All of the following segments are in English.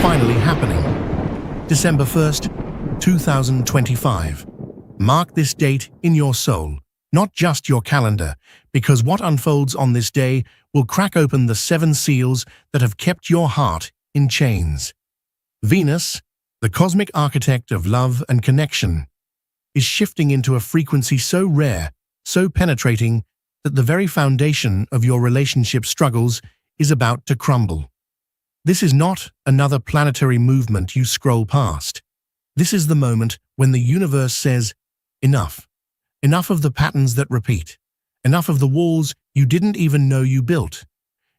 finally happening. December 1st, 2025. Mark this date in your soul, not just your calendar, because what unfolds on this day will crack open the 7 seals that have kept your heart in chains. Venus, the cosmic architect of love and connection, is shifting into a frequency so rare, so penetrating, that the very foundation of your relationship struggles is about to crumble. This is not another planetary movement you scroll past. This is the moment when the universe says, enough. Enough of the patterns that repeat. Enough of the walls you didn't even know you built.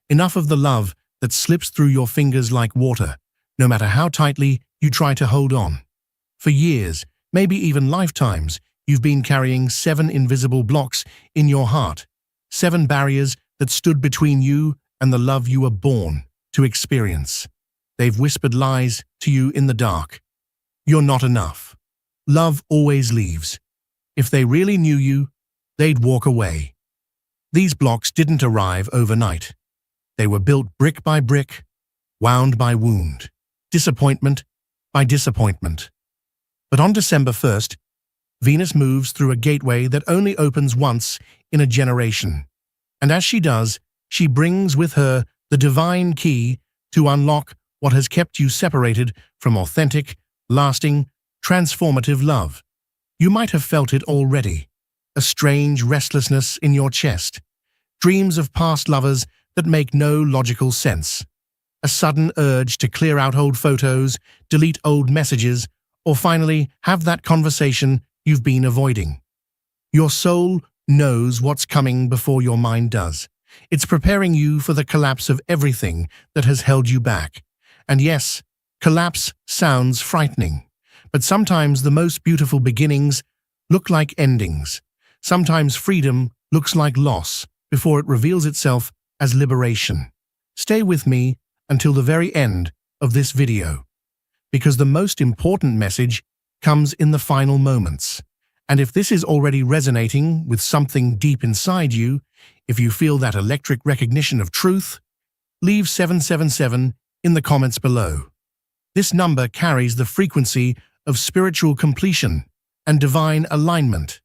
Enough of the love that slips through your fingers like water, no matter how tightly you try to hold on. For years, maybe even lifetimes, you've been carrying 7 invisible blocks in your heart. 7 barriers that stood between you and the love you were born to experience. They've whispered lies to you in the dark. You're not enough. Love always leaves. If they really knew you, they'd walk away. These blocks didn't arrive overnight. They were built brick by brick, wound by wound, disappointment by disappointment. But on December 1st, Venus moves through a gateway that only opens once in a generation. And as she does, she brings with her the divine key to unlock what has kept you separated from authentic, lasting, transformative love. You might have felt it already. A strange restlessness in your chest. Dreams of past lovers that make no logical sense. A sudden urge to clear out old photos, delete old messages, or finally have that conversation you've been avoiding. Your soul knows what's coming before your mind does. It's preparing you for the collapse of everything that has held you back. And yes, collapse sounds frightening, but sometimes the most beautiful beginnings look like endings. Sometimes freedom looks like loss before it reveals itself as liberation. Stay with me until the very end of this video, because the most important message comes in the final moments. And if this is already resonating with something deep inside you, if you feel that electric recognition of truth, leave 777 in the comments below. This number carries the frequency of spiritual completion and divine alignment.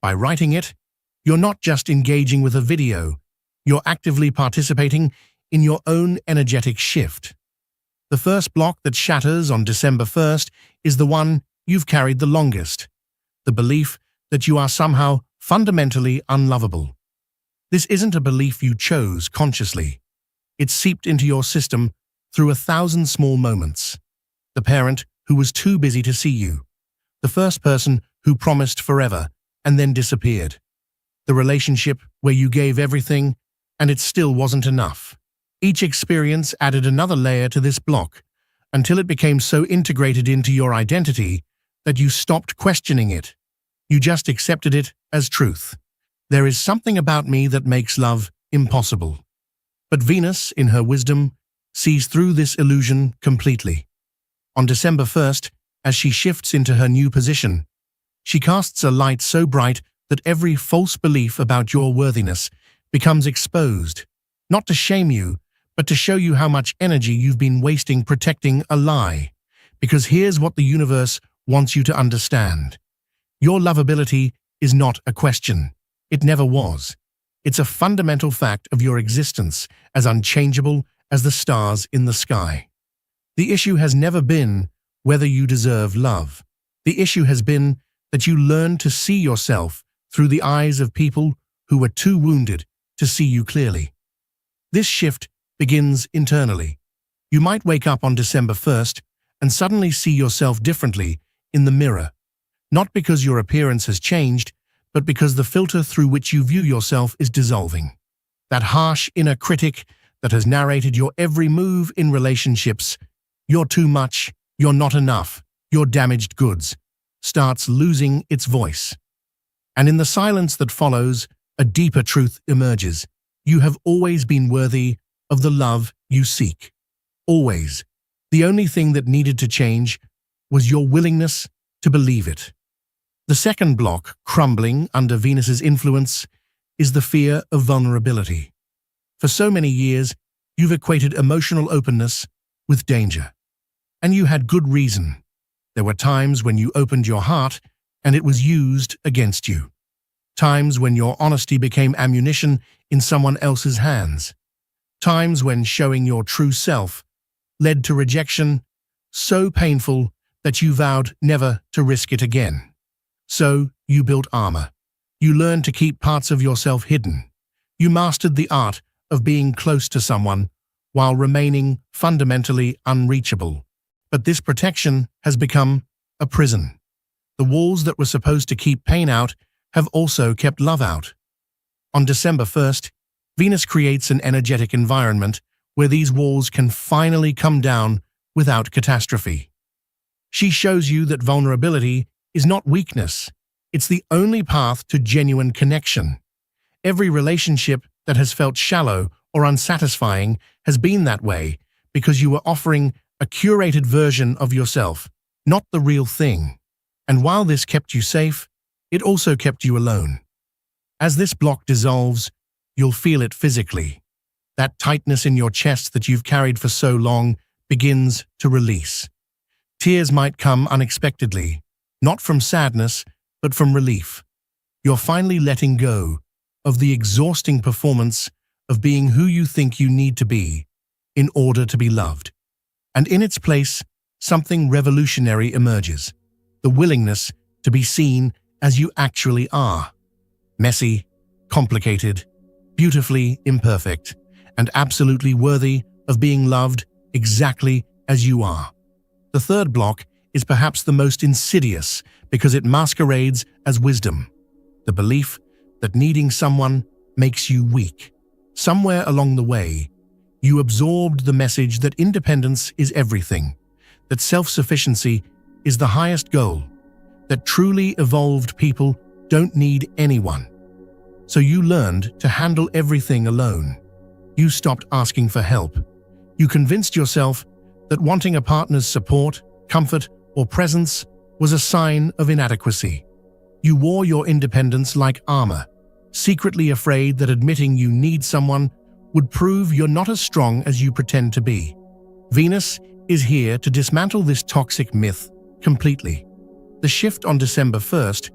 By writing it, you're not just engaging with a video, you're actively participating in your own energetic shift. The first block that shatters on December 1st is the one you've carried the longest. The belief that you are somehow fundamentally unlovable. This isn't a belief you chose consciously. It's seeped into your system through 1,000 small moments. The parent who was too busy to see you. The first person who promised forever and then disappeared. The relationship where you gave everything and it still wasn't enough. Each experience added another layer to this block until it became so integrated into your identity that you stopped questioning it. You just accepted it as truth. There is something about me that makes love impossible. But Venus, in her wisdom, sees through this illusion completely. On December 1st, as she shifts into her new position, she casts a light so bright that every false belief about your worthiness becomes exposed, not to shame you, but to show you how much energy you've been wasting protecting a lie. Because here's what the universe wants you to understand. Your lovability is not a question. It never was. It's a fundamental fact of your existence, as unchangeable as the stars in the sky. The issue has never been whether you deserve love. The issue has been that you learn to see yourself through the eyes of people who were too wounded to see you clearly. This shift begins internally. You might wake up on December 1st and suddenly see yourself differently in the mirror, not because your appearance has changed, but because the filter through which you view yourself is dissolving. That harsh inner critic that has narrated your every move in relationships, you're too much, you're not enough, you're damaged goods, starts losing its voice. And in the silence that follows, a deeper truth emerges. You have always been worthy of the love you seek. Always. The only thing that needed to change was your willingness to believe it. The second block, crumbling under Venus's influence, is the fear of vulnerability. For so many years, you've equated emotional openness with danger. And you had good reason. There were times when you opened your heart and it was used against you. Times when your honesty became ammunition in someone else's hands. Times when showing your true self led to rejection so painful that you vowed never to risk it again. So you built armor. You learned to keep parts of yourself hidden. You mastered the art of being close to someone while remaining fundamentally unreachable. But this protection has become a prison. The walls that were supposed to keep pain out have also kept love out. On December 1st, Venus creates an energetic environment where these walls can finally come down without catastrophe. She shows you that vulnerability is not weakness. It's the only path to genuine connection. Every relationship that has felt shallow or unsatisfying has been that way because you were offering a curated version of yourself, not the real thing. And while this kept you safe, it also kept you alone. As this block dissolves, you'll feel it physically. That tightness in your chest that you've carried for so long begins to release. Tears might come unexpectedly, not from sadness, but from relief. You're finally letting go of the exhausting performance of being who you think you need to be in order to be loved. And in its place, something revolutionary emerges, the willingness to be seen as you actually are. Messy, complicated, beautifully imperfect, and absolutely worthy of being loved exactly as you are. The third block is perhaps the most insidious because it masquerades as wisdom, the belief that needing someone makes you weak. Somewhere along the way, you absorbed the message that independence is everything, that self-sufficiency is the highest goal, that truly evolved people don't need anyone. So you learned to handle everything alone. You stopped asking for help. You convinced yourself that wanting a partner's support, comfort, or presence was a sign of inadequacy. You wore your independence like armor, secretly afraid that admitting you need someone would prove you're not as strong as you pretend to be. Venus is here to dismantle this toxic myth completely. The shift on December 1st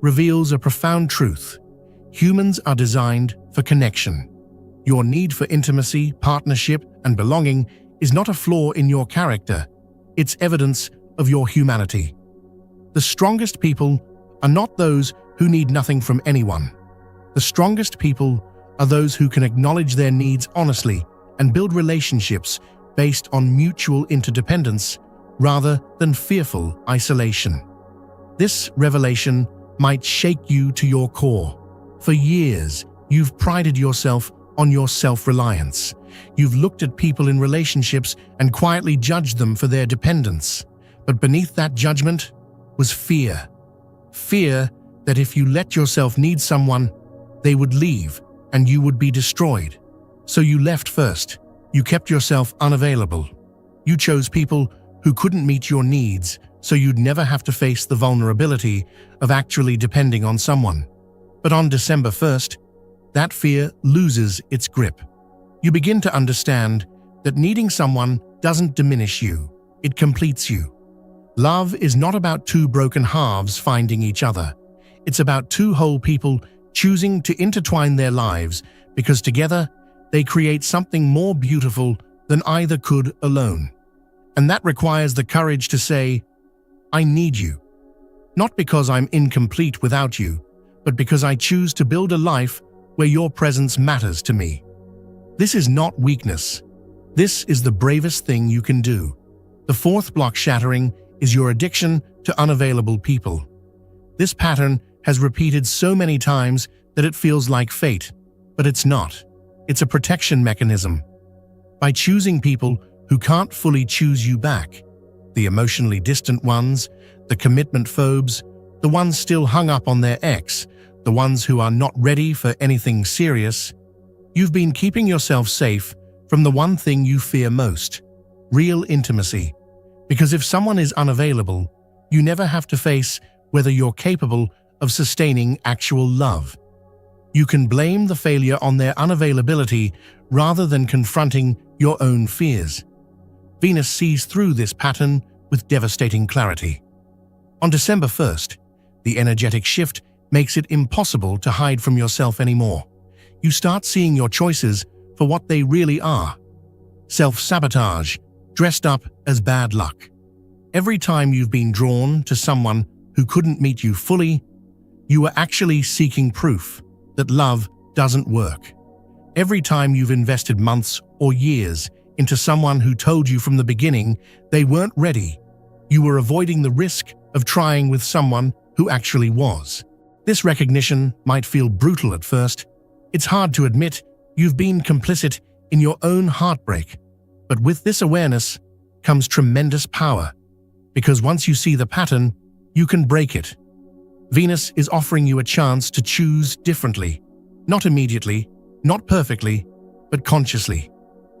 reveals a profound truth. Humans are designed for connection. Your need for intimacy, partnership, and belonging is not a flaw in your character. It's evidence of your humanity. The strongest people are not those who need nothing from anyone. The strongest people are those who can acknowledge their needs honestly and build relationships based on mutual interdependence rather than fearful isolation. This revelation might shake you to your core. For years, you've prided yourself on your self-reliance. You've looked at people in relationships and quietly judged them for their dependence. But beneath that judgment was fear. Fear that if you let yourself need someone, they would leave and you would be destroyed. So you left first. You kept yourself unavailable. You chose people who couldn't meet your needs, so you'd never have to face the vulnerability of actually depending on someone. But on December 1st, that fear loses its grip. You begin to understand that needing someone doesn't diminish you, it completes you. Love is not about two broken halves finding each other. It's about two whole people choosing to intertwine their lives because together they create something more beautiful than either could alone. And that requires the courage to say, I need you. Not because I'm incomplete without you, but because I choose to build a life where your presence matters to me. This is not weakness. This is the bravest thing you can do. The fourth block shattering is your addiction to unavailable people. This pattern has repeated so many times that it feels like fate, but it's not. It's a protection mechanism. By choosing people who can't fully choose you back, the emotionally distant ones, the commitment phobes, the ones still hung up on their ex, the ones who are not ready for anything serious, you've been keeping yourself safe from the one thing you fear most, real intimacy. Because if someone is unavailable, you never have to face whether you're capable of sustaining actual love. You can blame the failure on their unavailability rather than confronting your own fears. Venus sees through this pattern with devastating clarity. On December 1st, the energetic shift makes it impossible to hide from yourself anymore. You start seeing your choices for what they really are. Self-sabotage, dressed up as bad luck. Every time you've been drawn to someone who couldn't meet you fully, you were actually seeking proof that love doesn't work. Every time you've invested months or years into someone who told you from the beginning they weren't ready, you were avoiding the risk of trying with someone who actually was. This recognition might feel brutal at first. It's hard to admit you've been complicit in your own heartbreak. But with this awareness comes tremendous power, because once you see the pattern, you can break it. Venus is offering you a chance to choose differently, not immediately, not perfectly, but consciously.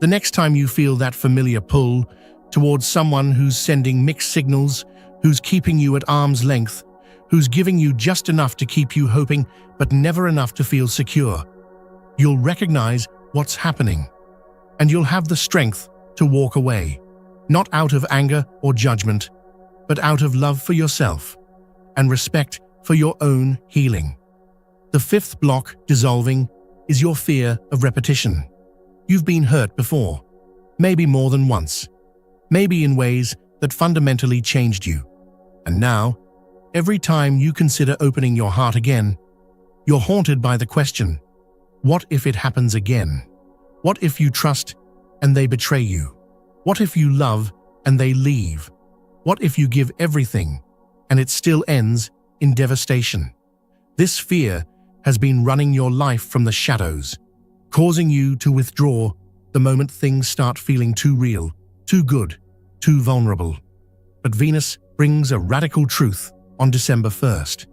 The next time you feel that familiar pull towards someone who's sending mixed signals, who's keeping you at arm's length, who's giving you just enough to keep you hoping but never enough to feel secure, you'll recognize what's happening, and you'll have the strength to walk away, not out of anger or judgment, but out of love for yourself and respect for your own healing. The fifth block, dissolving, is your fear of repetition. You've been hurt before, maybe more than once, maybe in ways that fundamentally changed you. And now, every time you consider opening your heart again, you're haunted by the question, what if it happens again? What if you trust and they betray you? What if you love and they leave? What if you give everything and it still ends in devastation? This fear has been running your life from the shadows, causing you to withdraw the moment things start feeling too real, too good, too vulnerable. But Venus brings a radical truth on December 1st.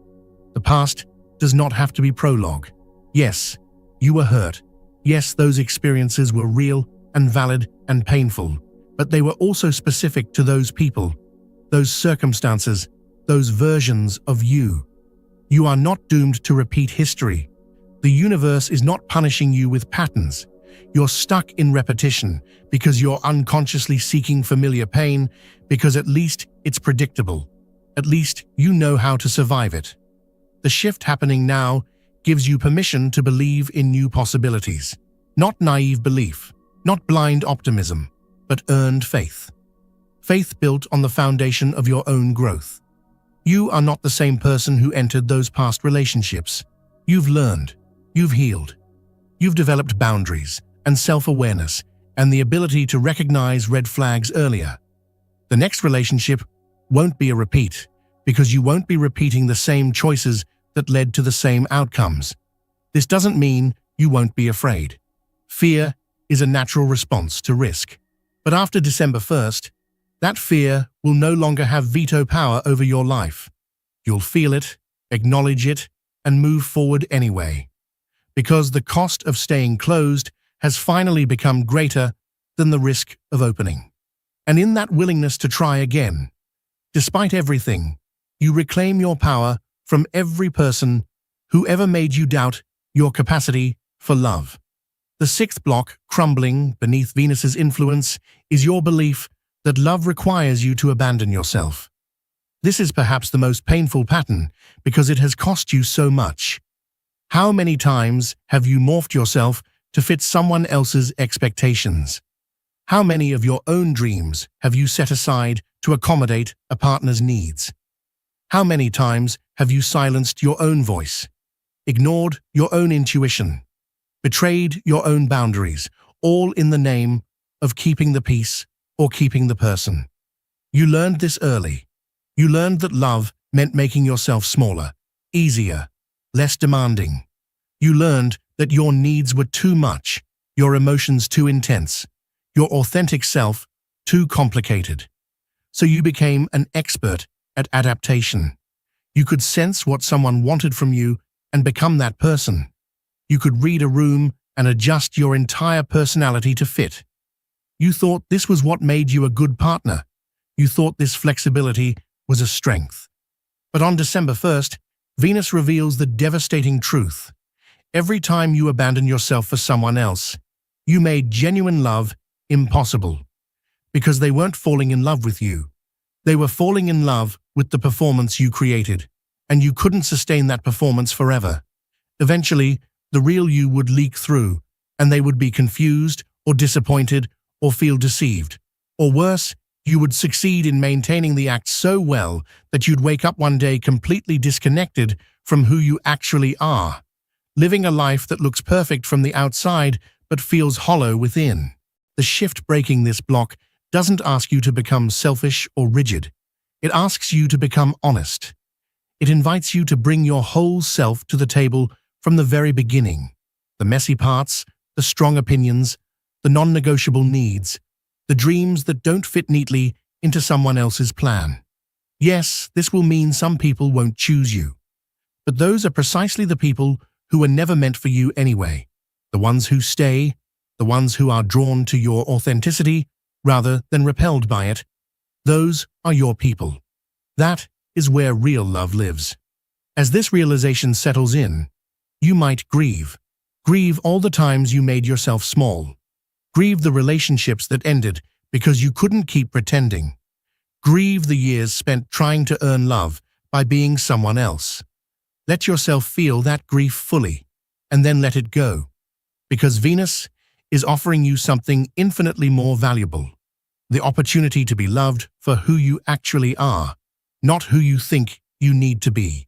The past does not have to be prologue. Yes, you were hurt. Yes, those experiences were real and valid and painful, but they were also specific to those people, those circumstances, those versions of you. You are not doomed to repeat history. The universe is not punishing you with patterns. You're stuck in repetition because you're unconsciously seeking familiar pain, because at least it's predictable. At least you know how to survive it. The shift happening now gives you permission to believe in new possibilities. Not naive belief, not blind optimism, but earned faith. Faith built on the foundation of your own growth. You are not the same person who entered those past relationships. You've learned, you've healed, you've developed boundaries and self-awareness and the ability to recognize red flags earlier. The next relationship won't be a repeat, because you won't be repeating the same choices that led to the same outcomes. This doesn't mean you won't be afraid. Fear is a natural response to risk. But after December 1st, that fear will no longer have veto power over your life. You'll feel it, acknowledge it, and move forward anyway. Because the cost of staying closed has finally become greater than the risk of opening. And in that willingness to try again, despite everything, you reclaim your power from every person who ever made you doubt your capacity for love. The sixth block, crumbling beneath Venus's influence, is your belief that love requires you to abandon yourself. This is perhaps the most painful pattern because it has cost you so much. How many times have you morphed yourself to fit someone else's expectations? How many of your own dreams have you set aside to accommodate a partner's needs? How many times have you silenced your own voice, ignored your own intuition, betrayed your own boundaries, all in the name of keeping the peace or keeping the person? You learned this early. You learned that love meant making yourself smaller, easier, less demanding. You learned that your needs were too much, your emotions too intense, your authentic self too complicated. So you became an expert at adaptation. You could sense what someone wanted from you and become that person. You could read a room and adjust your entire personality to fit. You thought this was what made you a good partner. You thought this flexibility was a strength. But on December 1st, Venus reveals the devastating truth. Every time you abandon yourself for someone else, you made genuine love impossible. because they weren't falling in love with you. They were falling in love with the performance you created, and you couldn't sustain that performance forever. Eventually, the real you would leak through, and they would be confused or disappointed or feel deceived. Or worse, you would succeed in maintaining the act so well that you'd wake up one day completely disconnected from who you actually are, living a life that looks perfect from the outside but feels hollow within. The shift breaking this block doesn't ask you to become selfish or rigid. It asks you to become honest. It invites you to bring your whole self to the table from the very beginning. The messy parts, the strong opinions, the non-negotiable needs, the dreams that don't fit neatly into someone else's plan. Yes, this will mean some people won't choose you. But those are precisely the people who were never meant for you anyway. The ones who stay, the ones who are drawn to your authenticity rather than repelled by it. Those are your people. That is where real love lives. As this realization settles in, you might grieve. Grieve all the times you made yourself small. Grieve the relationships that ended because you couldn't keep pretending. Grieve the years spent trying to earn love by being someone else. Let yourself feel that grief fully, and then let it go. Because Venus is offering you something infinitely more valuable. The opportunity to be loved for who you actually are, not who you think you need to be.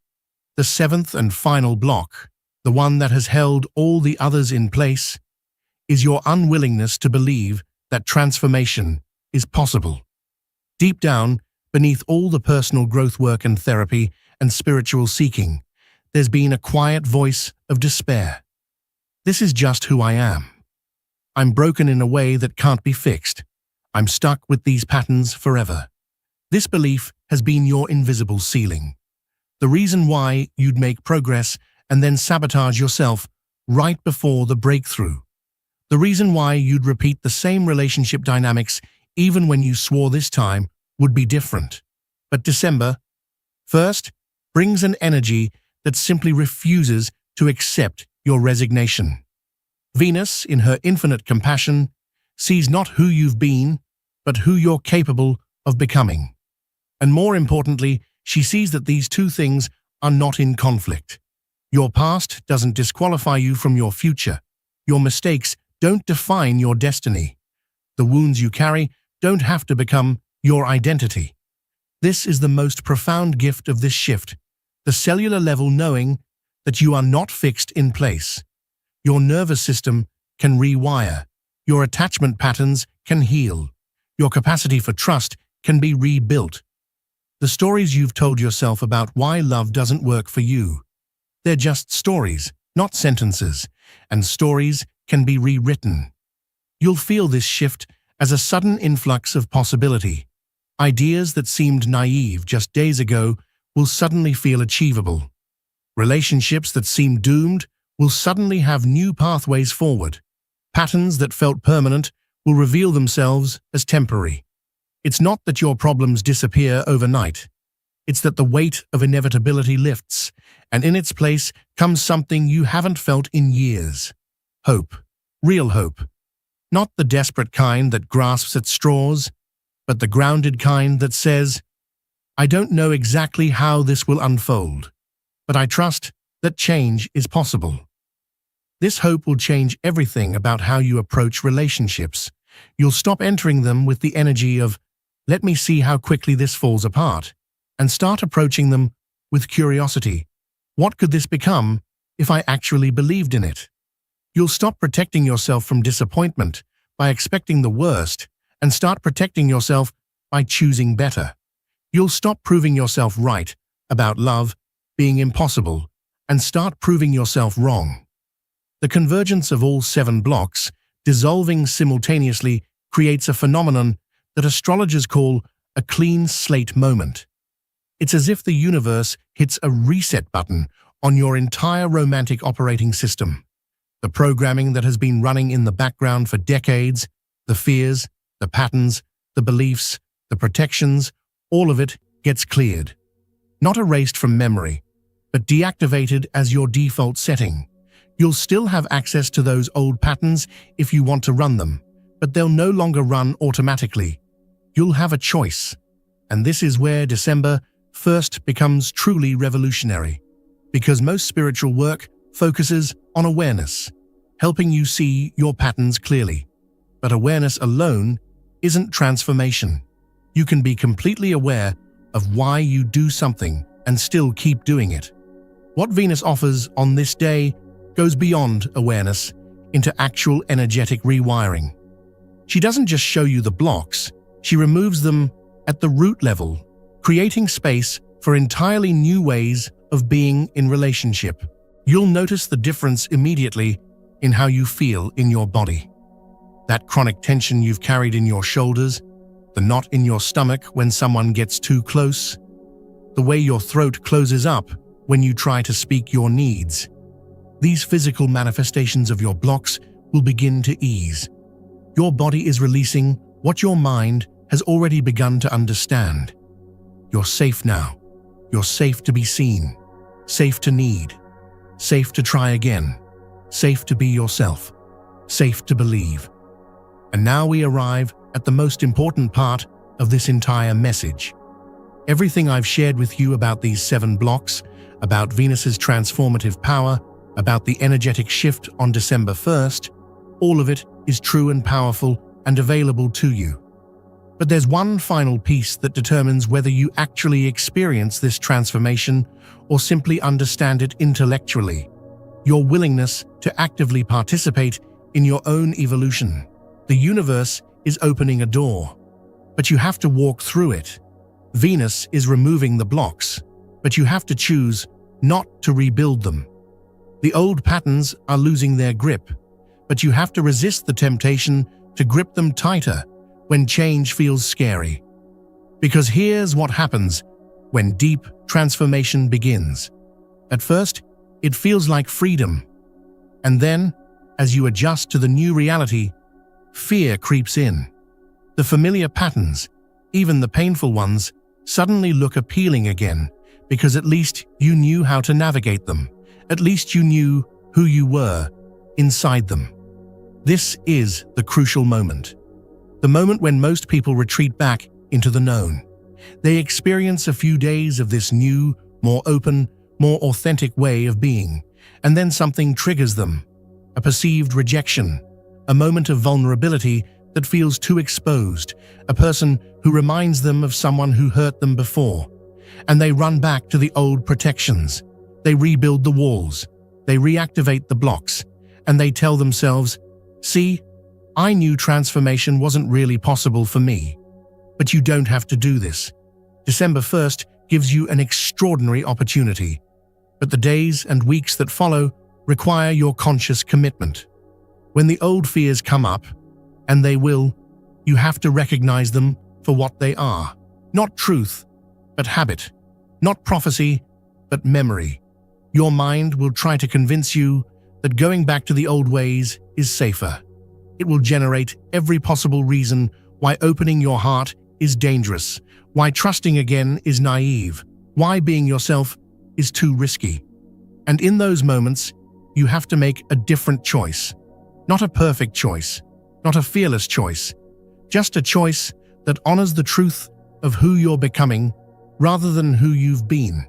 The seventh and final block, the one that has held all the others in place, is your unwillingness to believe that transformation is possible. Deep down, beneath all the personal growth work and therapy and spiritual seeking, there's been a quiet voice of despair. This is just who I am. I'm broken in a way that can't be fixed. I'm stuck with these patterns forever. This belief has been your invisible ceiling. The reason why you'd make progress and then sabotage yourself right before the breakthrough. The reason why you'd repeat the same relationship dynamics even when you swore this time would be different. But December 1st brings an energy that simply refuses to accept your resignation. Venus, in her infinite compassion, sees not who you've been, but who you're capable of becoming. And more importantly, she sees that these two things are not in conflict. Your past doesn't disqualify you from your future. Your mistakes don't define your destiny. The wounds you carry don't have to become your identity. This is the most profound gift of this shift, the cellular level knowing that you are not fixed in place. Your nervous system can rewire. Your attachment patterns can heal. Your capacity for trust can be rebuilt. The stories you've told yourself about why love doesn't work for you, they're just stories, not sentences, and stories can be rewritten. You'll feel this shift as a sudden influx of possibility. Ideas that seemed naive just days ago will suddenly feel achievable. Relationships that seemed doomed will suddenly have new pathways forward. Patterns that felt permanent will reveal themselves as temporary. It's not that your problems disappear overnight. It's that the weight of inevitability lifts, and in its place comes something you haven't felt in years. Hope. Real hope. Not the desperate kind that grasps at straws, but the grounded kind that says, I don't know exactly how this will unfold, but I trust that change is possible. This hope will change everything about how you approach relationships. You'll stop entering them with the energy of, let me see how quickly this falls apart, and start approaching them with curiosity. What could this become if I actually believed in it? You'll stop protecting yourself from disappointment by expecting the worst and start protecting yourself by choosing better. You'll stop proving yourself right about love being impossible and start proving yourself wrong. The convergence of all 7 blocks, dissolving simultaneously, creates a phenomenon that astrologers call a clean slate moment. It's as if the universe hits a reset button on your entire romantic operating system. The programming that has been running in the background for decades, the fears, the patterns, the beliefs, the protections, all of it gets cleared. Not erased from memory, but deactivated as your default setting. You'll still have access to those old patterns if you want to run them, but they'll no longer run automatically. you'll have a choice. And this is where December 1st becomes truly revolutionary. Because most spiritual work focuses on awareness, helping you see your patterns clearly. But awareness alone isn't transformation. You can be completely aware of why you do something and still keep doing it. What Venus offers on this day goes beyond awareness into actual energetic rewiring. She doesn't just show you the blocks, she removes them at the root level, creating space for entirely new ways of being in relationship. You'll notice the difference immediately in how you feel in your body. That chronic tension you've carried in your shoulders, the knot in your stomach when someone gets too close, the way your throat closes up when you try to speak your needs. These physical manifestations of your blocks will begin to ease. Your body is releasing what your mind has already begun to understand. You're safe now. You're safe to be seen, safe to need, safe to try again, safe to be yourself, safe to believe. And now we arrive at the most important part of this entire message. Everything I've shared with you about these 7 blocks, about Venus's transformative power, about the energetic shift on December 1st, all of it is true and powerful and available to you. But there's one final piece that determines whether you actually experience this transformation or simply understand it intellectually: your willingness to actively participate in your own evolution. The universe is opening a door, but you have to walk through it. Venus is removing the blocks, but you have to choose not to rebuild them. The old patterns are losing their grip, but you have to resist the temptation to grip them tighter when change feels scary. Because here's what happens when deep transformation begins. At first, it feels like freedom. And then, as you adjust to the new reality, fear creeps in. The familiar patterns, even the painful ones, suddenly look appealing again, because at least you knew how to navigate them. At least you knew who you were inside them. This is the crucial moment. The moment when most people retreat back into the known. They experience a few days of this new, more open, more authentic way of being, and then something triggers them. A perceived rejection, a moment of vulnerability that feels too exposed, a person who reminds them of someone who hurt them before, and they run back to the old protections. They rebuild the walls, they reactivate the blocks, and they tell themselves, "See, I knew transformation wasn't really possible for me." But you don't have to do this. December 1st gives you an extraordinary opportunity, but the days and weeks that follow require your conscious commitment. When the old fears come up, and they will, you have to recognize them for what they are. Not truth, but habit. Not prophecy, but memory. Your mind will try to convince you that going back to the old ways is safer. It will generate every possible reason why opening your heart is dangerous, why trusting again is naive, why being yourself is too risky. And in those moments, you have to make a different choice. Not a perfect choice, not a fearless choice, just a choice that honors the truth of who you're becoming rather than who you've been.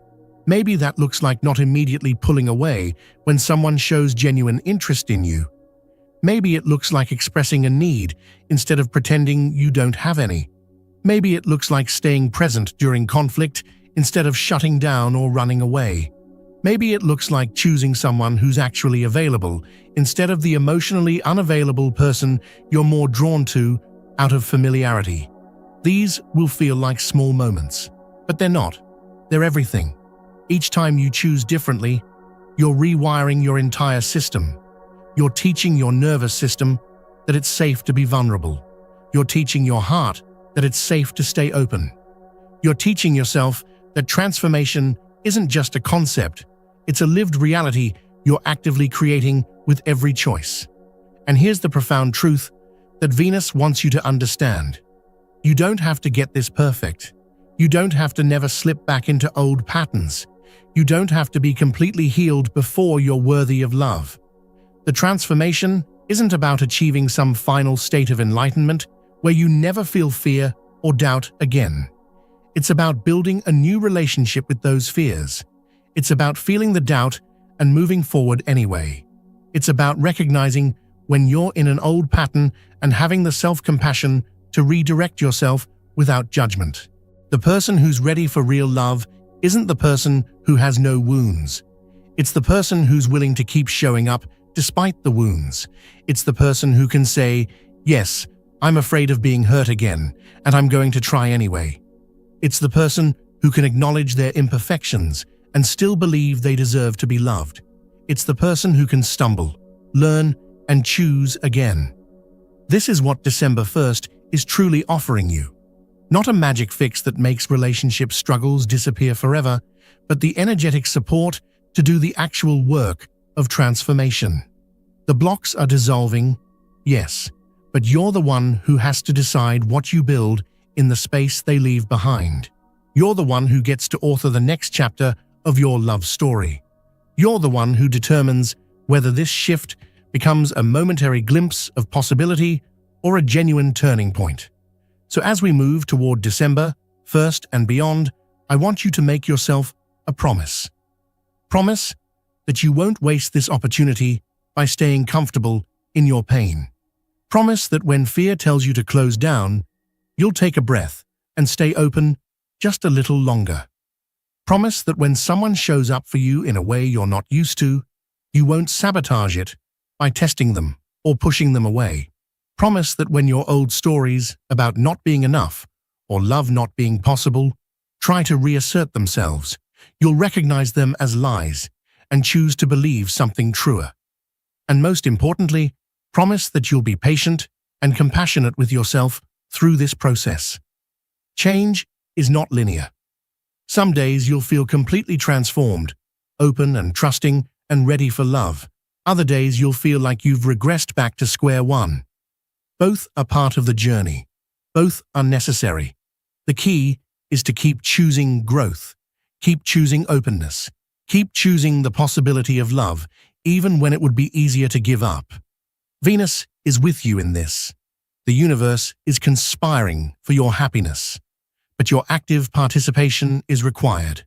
Maybe that looks like not immediately pulling away when someone shows genuine interest in you. Maybe it looks like expressing a need instead of pretending you don't have any. Maybe it looks like staying present during conflict instead of shutting down or running away. Maybe it looks like choosing someone who's actually available instead of the emotionally unavailable person you're more drawn to out of familiarity. These will feel like small moments, but they're not. They're everything. Each time you choose differently, you're rewiring your entire system. You're teaching your nervous system that it's safe to be vulnerable. You're teaching your heart that it's safe to stay open. You're teaching yourself that transformation isn't just a concept, it's a lived reality you're actively creating with every choice. And here's the profound truth that Venus wants you to understand. You don't have to get this perfect. You don't have to never slip back into old patterns. You don't have to be completely healed before you're worthy of love. The transformation isn't about achieving some final state of enlightenment where you never feel fear or doubt again. It's about building a new relationship with those fears. It's about feeling the doubt and moving forward anyway. It's about recognizing when you're in an old pattern and having the self-compassion to redirect yourself without judgment. The person who's ready for real love isn't the person who has no wounds. It's the person who's willing to keep showing up despite the wounds. It's the person who can say, yes, I'm afraid of being hurt again, and I'm going to try anyway. It's the person who can acknowledge their imperfections and still believe they deserve to be loved. It's the person who can stumble, learn, and choose again. This is what December 1st is truly offering you. Not a magic fix that makes relationship struggles disappear forever, but the energetic support to do the actual work of transformation. The blocks are dissolving, yes, but you're the one who has to decide what you build in the space they leave behind. You're the one who gets to author the next chapter of your love story. You're the one who determines whether this shift becomes a momentary glimpse of possibility or a genuine turning point. So as we move toward December 1st and beyond, I want you to make yourself a promise. Promise that you won't waste this opportunity by staying comfortable in your pain. Promise that when fear tells you to close down, you'll take a breath and stay open just a little longer. Promise that when someone shows up for you in a way you're not used to, you won't sabotage it by testing them or pushing them away. Promise that when your old stories about not being enough or love not being possible try to reassert themselves, you'll recognize them as lies and choose to believe something truer. And most importantly, promise that you'll be patient and compassionate with yourself through this process. Change is not linear. Some days you'll feel completely transformed, open and trusting and ready for love. Other days you'll feel like you've regressed back to square one. Both are part of the journey. Both are necessary. The key is to keep choosing growth, keep choosing openness, keep choosing the possibility of love, even when it would be easier to give up. Venus is with you in this. The universe is conspiring for your happiness, but your active participation is required.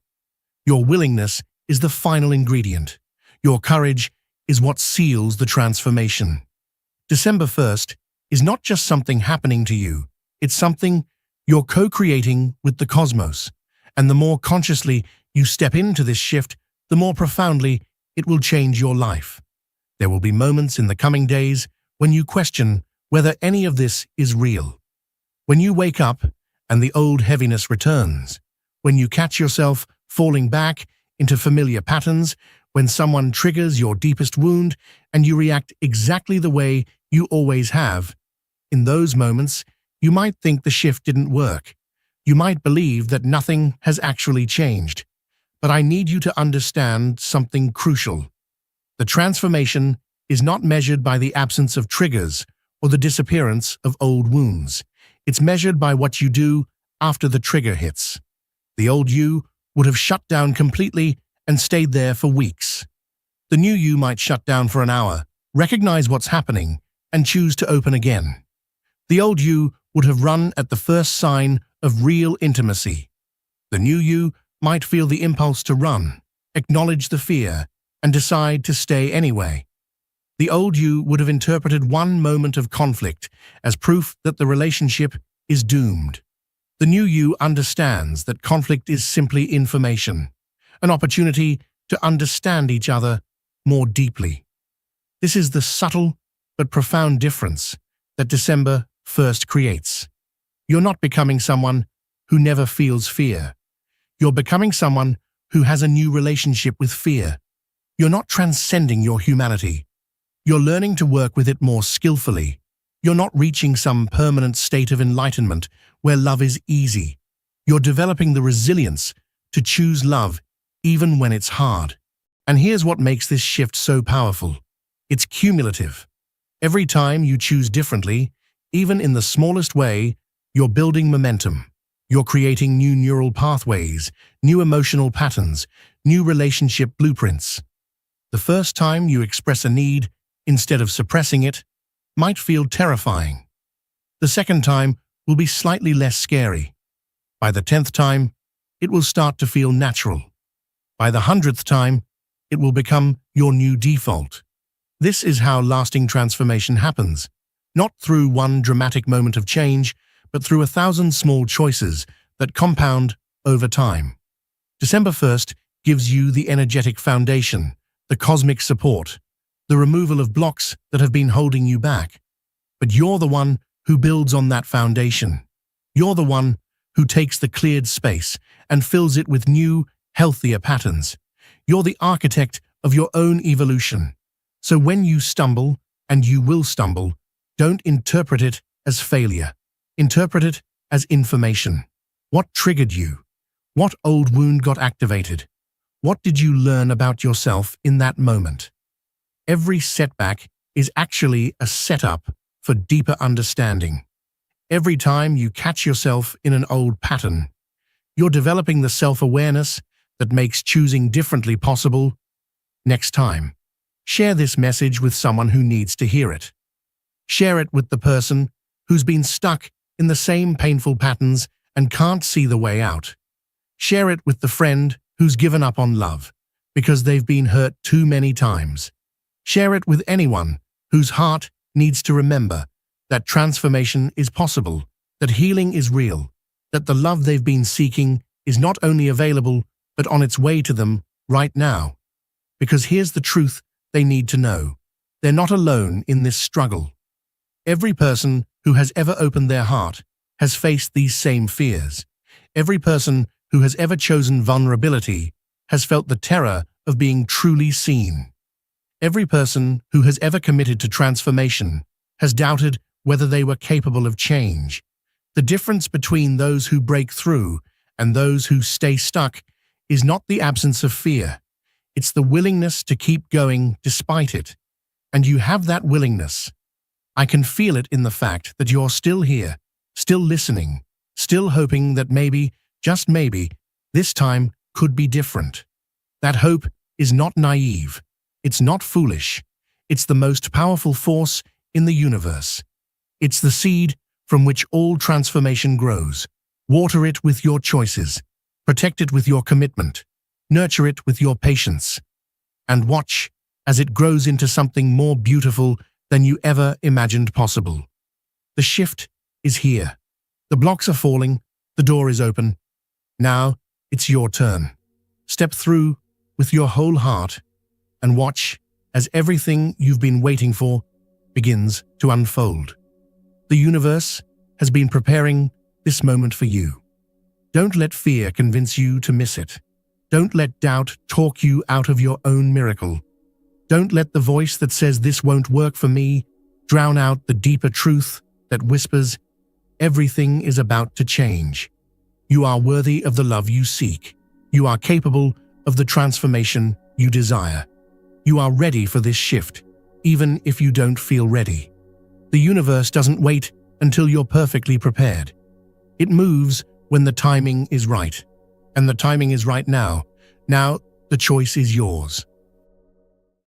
Your willingness is the final ingredient. Your courage is what seals the transformation. December 1st is not just something happening to you, it's something you're co-creating with the cosmos. And the more consciously you step into this shift, the more profoundly it will change your life. There will be moments in the coming days when you question whether any of this is real. When you wake up and the old heaviness returns, when you catch yourself falling back into familiar patterns, when someone triggers your deepest wound and you react exactly the way you always have, in those moments, you might think the shift didn't work. You might believe that nothing has actually changed. But I need you to understand something crucial. The transformation is not measured by the absence of triggers or the disappearance of old wounds. It's measured by what you do after the trigger hits. The old you would have shut down completely and stayed there for weeks. The new you might shut down for an hour, recognize what's happening, and choose to open again. The old you would have run at the first sign of real intimacy. The new you might feel the impulse to run, acknowledge the fear, and decide to stay anyway. The old you would have interpreted one moment of conflict as proof that the relationship is doomed. The new you understands that conflict is simply information, an opportunity to understand each other more deeply. This is the subtle but profound difference that December 1st creates. You're not becoming someone who never feels fear. You're becoming someone who has a new relationship with fear. You're not transcending your humanity. You're learning to work with it more skillfully. You're not reaching some permanent state of enlightenment where love is easy. You're developing the resilience to choose love even when it's hard. And here's what makes this shift so powerful. It's cumulative. Every time you choose differently, even in the smallest way, you're building momentum. You're creating new neural pathways, new emotional patterns, new relationship blueprints. The first time you express a need, instead of suppressing it, might feel terrifying. The second time will be slightly less scary. By the 10th time, it will start to feel natural. By the 100th time, it will become your new default. This is how lasting transformation happens, not through one dramatic moment of change, but through 1,000 small choices that compound over time. December 1st gives you the energetic foundation, the cosmic support, the removal of blocks that have been holding you back. But you're the one who builds on that foundation. You're the one who takes the cleared space and fills it with new, healthier patterns. You're the architect of your own evolution. So when you stumble, and you will stumble, don't interpret it as failure. Interpret it as information. What triggered you? What old wound got activated? What did you learn about yourself in that moment? Every setback is actually a setup for deeper understanding. Every time you catch yourself in an old pattern, you're developing the self-awareness that makes choosing differently possible. Next time, share this message with someone who needs to hear it. Share it with the person who's been stuck in the same painful patterns and can't see the way out. Share it with the friend who's given up on love because they've been hurt too many times. Share it with anyone whose heart needs to remember that transformation is possible, that healing is real, that the love they've been seeking is not only available but on its way to them right now. Because here's the truth they need to know. They're not alone in this struggle. Every person who has ever opened their heart has faced these same fears. Every person who has ever chosen vulnerability has felt the terror of being truly seen. Every person who has ever committed to transformation has doubted whether they were capable of change. The difference between those who break through and those who stay stuck is not the absence of fear. It's the willingness to keep going despite it. And you have that willingness. I can feel it in the fact that you're still here, still listening, still hoping that maybe, just maybe, this time could be different. That hope is not naive. It's not foolish. It's the most powerful force in the universe. It's the seed from which all transformation grows. Water it with your choices. Protect it with your commitment. Nurture it with your patience. And watch as it grows into something more beautiful than you ever imagined possible. The shift is here. The blocks are falling. The door is open. Now it's your turn. Step through with your whole heart and watch as everything you've been waiting for begins to unfold. The universe has been preparing this moment for you. Don't let fear convince you to miss it. Don't let doubt talk you out of your own miracle. Don't let the voice that says this won't work for me drown out the deeper truth that whispers, everything is about to change. You are worthy of the love you seek. You are capable of the transformation you desire. You are ready for this shift, even if you don't feel ready. The universe doesn't wait until you're perfectly prepared. It moves when the timing is right. And the timing is right now. Now, the choice is yours.